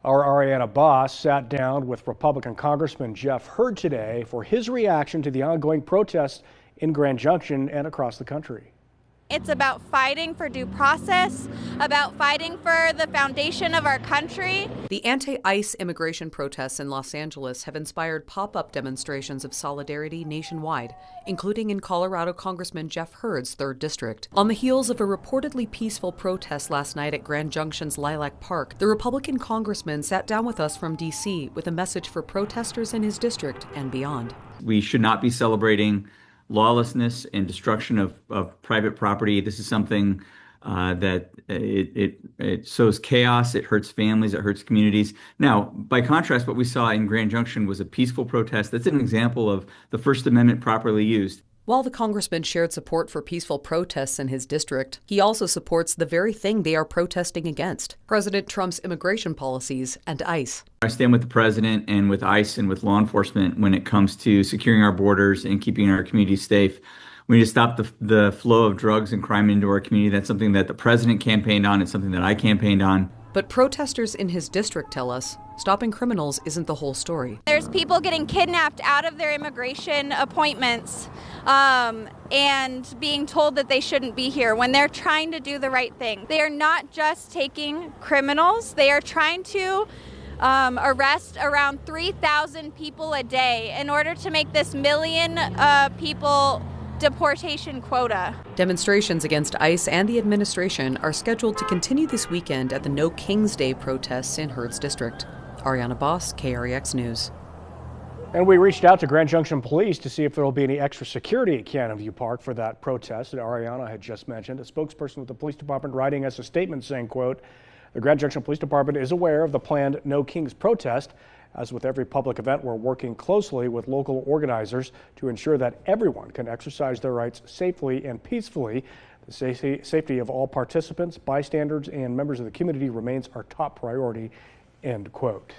Our Ariana Boss sat down with Republican Congressman Jeff Hurd today for his reaction to the ongoing protests in Grand Junction and across the country. It's about fighting for due process, about fighting for the foundation of our country. The anti-ICE immigration protests in Los Angeles have inspired pop-up demonstrations of solidarity nationwide, including in Colorado Congressman Jeff Hurd's 3rd District. On the heels of a reportedly peaceful protest last night at Grand Junction's Lilac Park, the Republican congressman sat down with us from D.C. with a message for protesters in his district and beyond. We should not be celebrating lawlessness and destruction of private property. This is something that it sows chaos, it hurts families, it hurts communities. Now, by contrast, what we saw in Grand Junction was a peaceful protest. That's an example of the First Amendment properly used. While the congressman shared support for peaceful protests in his district, he also supports the very thing they are protesting against: President Trump's immigration policies and ICE. I stand with the president and with ICE and with law enforcement when it comes to securing our borders and keeping our communities safe. We need to stop the flow of drugs and crime into our community. That's something that the president campaigned on. It's something that I campaigned on. But protesters in his district tell us stopping criminals isn't the whole story. There's people getting kidnapped out of their immigration appointments and being told that they shouldn't be here when they're trying to do the right thing. They are not just taking criminals, they are trying to arrest around 3,000 people a day in order to make this million people deportation quota. Demonstrations against ICE and the administration are scheduled to continue this weekend at the No King's Day protests in Hurd's district. Ariana Boss, KREX News. And we reached out to Grand Junction Police to see if there will be any extra security at Cannon View Park for that protest that Ariana had just mentioned. A spokesperson with the police department writing us a statement saying, quote, "The Grand Junction Police Department is aware of the planned No Kings protest. As with every public event, we're working closely with local organizers to ensure that everyone can exercise their rights safely and peacefully. The safety of all participants, bystanders, and members of the community remains our top priority," end quote.